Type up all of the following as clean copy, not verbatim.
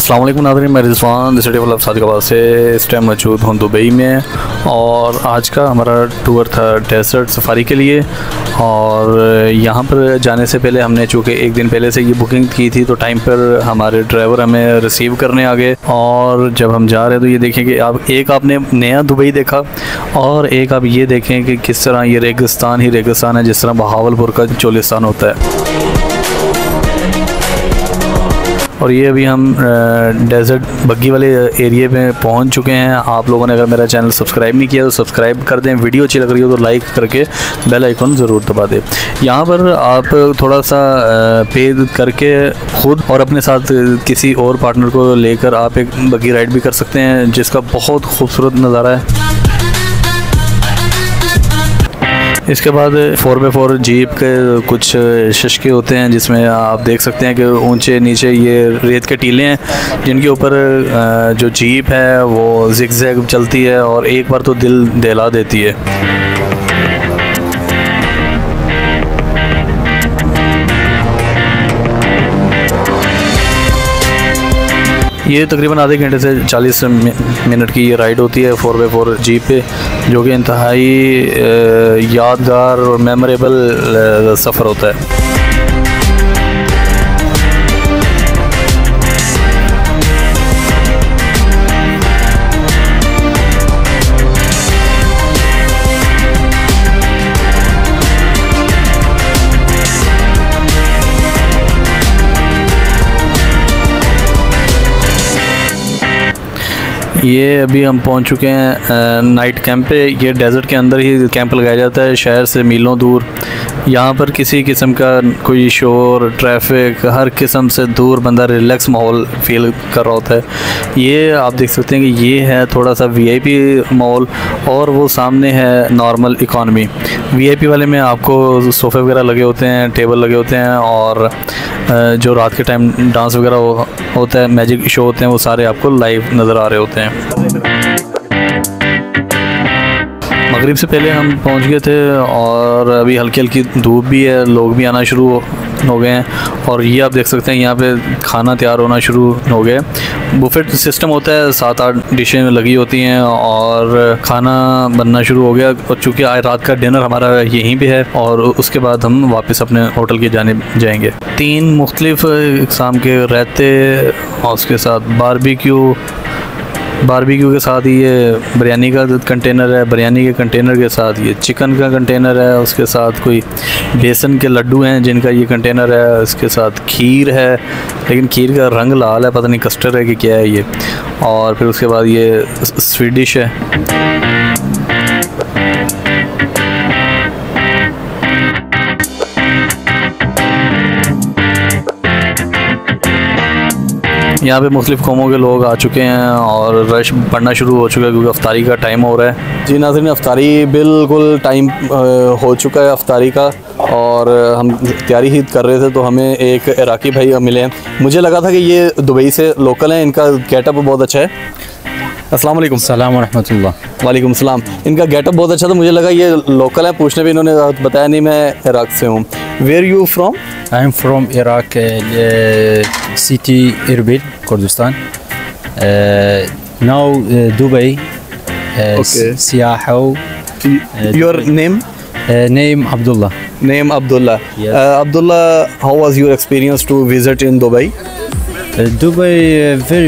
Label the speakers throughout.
Speaker 1: अस्सलाम वालेकुम नाज़रीन, मैं रिज़वान डिस्ट्रिक्ट ऑफ सादिकाबाद से इस टाइम मौजूद हूँ दुबई में। और आज का हमारा टूर था डेजर्ट सफारी के लिए। और यहाँ पर जाने से पहले हमने चूँकि एक दिन पहले से ये बुकिंग की थी, तो टाइम पर हमारे ड्राइवर हमें रिसीव करने आ गए। और जब हम जा रहे हैं तो ये देखें कि आप एक आपने नया दुबई देखा और एक आप ये देखें कि किस तरह ये रेगिस्तान ही रेगिस्तान है, जिस तरह बहावलपुर का चोलिस्तान होता है। और ये अभी हम डेजर्ट बग्गी वाले एरिया में पहुंच चुके हैं। आप लोगों ने अगर मेरा चैनल सब्सक्राइब नहीं किया तो सब्सक्राइब कर दें, वीडियो अच्छी लग रही हो तो लाइक करके बेल आइकन ज़रूर दबा दें। यहाँ पर आप थोड़ा सा पे करके ख़ुद और अपने साथ किसी और पार्टनर को लेकर आप एक बग्गी राइड भी कर सकते हैं, जिसका बहुत खूबसूरत नज़ारा है। इसके बाद 4x4 जीप के कुछ शशके होते हैं, जिसमें आप देख सकते हैं कि ऊंचे नीचे ये रेत के टीले हैं, जिनके ऊपर जो जीप है वो ज़िगज़ैग चलती है और एक बार तो दिल दहला देती है। ये तकरीबन आधे घंटे से 40 मिनट की ये राइड होती है 4x4 जीप पे, जो कि इंतहाई यादगार और मेमोरेबल सफ़र होता है। ये अभी हम पहुंच चुके हैं नाइट कैंप पे। ये डेज़र्ट के अंदर ही कैंप लगाया जाता है, शहर से मीलों दूर। यहाँ पर किसी किस्म का कोई शोर, ट्रैफिक, हर किस्म से दूर बंदा रिलैक्स माहौल फील कर रहा होता है। ये आप देख सकते हैं कि ये है थोड़ा सा वीआईपी माहौल और वो सामने है नॉर्मल इकॉनमी। वीआईपी वाले में आपको सोफ़े वगैरह लगे होते हैं, टेबल लगे होते हैं, और जो रात के टाइम डांस वगैरह होता है, मैजिक शो होते हैं, वो सारे आपको लाइव नज़र आ रहे होते हैं। मगरिब से पहले हम पहुंच गए थे और अभी हल्की हल्की धूप भी है, लोग भी आना शुरू हो गए हैं। और ये आप देख सकते हैं यहाँ पे खाना तैयार होना शुरू हो गए। बुफेट सिस्टम होता है, 7-8 डिशें लगी होती हैं और खाना बनना शुरू हो गया। और चूँकि आज रात का डिनर हमारा यहीं पे है और उसके बाद हम वापस अपने होटल की जानिब जाएंगे। 3 मुख्तलिफ़ इक़साम के रायते और उसके साथ बारबेक्यू के साथ ये बिरयानी का कंटेनर है, बिरयानी के कंटेनर के साथ ये चिकन का कंटेनर है, उसके साथ कोई बेसन के लड्डू हैं जिनका ये कंटेनर है, उसके साथ खीर है, लेकिन खीर का रंग लाल है, पता नहीं कस्टर्ड है कि क्या है ये। और फिर उसके बाद ये स्वीट डिश है। यहाँ पे मुख्तलिफ़ कौमों के लोग आ चुके हैं और रश बढ़ना शुरू हो चुका है क्योंकि अफ्तारी का टाइम हो रहा है। जी नाज़रीन, अफ्तारी बिल्कुल टाइम हो चुका है अफ्तारी का, और हम तैयारी ही कर रहे थे तो हमें एक इराकी भाई मिले हैं। मुझे लगा था कि ये दुबई से लोकल हैं, इनका गेटअप बहुत अच्छा है। अस्सलाम वालेकुम।
Speaker 2: सलाम व रहमतुल्लाह।
Speaker 1: वालेकुम सलाम। इनका गेटअप बहुत अच्छा था, मुझे लगा ये लोकल है। पूछने भी इन्होंने बताया नहीं, मैं इराक से हूँ। Where you from?
Speaker 2: I am from Iraq, city Erbil, Kurdistan. Now Dubai सियाहा।
Speaker 1: Your name?
Speaker 2: Name Abdullah.
Speaker 1: Name Abdullah.
Speaker 2: Yes.
Speaker 1: Abdullah, how was your experience to visit in Dubai?
Speaker 2: Dubai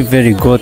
Speaker 2: very good.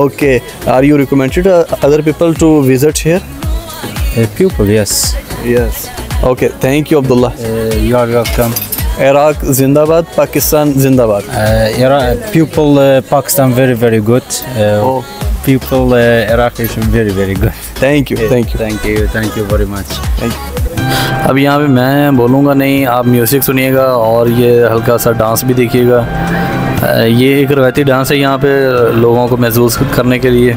Speaker 1: Okay. Are you recommended other people to visit here?
Speaker 2: People, yes.
Speaker 1: Yes. Okay. Thank you, Abdullah.
Speaker 2: You are welcome.
Speaker 1: Iraq Zindabad, Pakistan Zindabad.
Speaker 2: Iraq, people Pakistan very good. People Iraq is very good.
Speaker 1: Thank you. Thank you.
Speaker 2: Thank you very much.
Speaker 1: Thank you. अब यहाँ पे मैं बोलूँगा नहीं, आप music सुनिएगा और ये हल्का सा डांस भी देखिएगा। ये एक रवायती डांस है यहाँ पे लोगों को महसूस करने के लिए।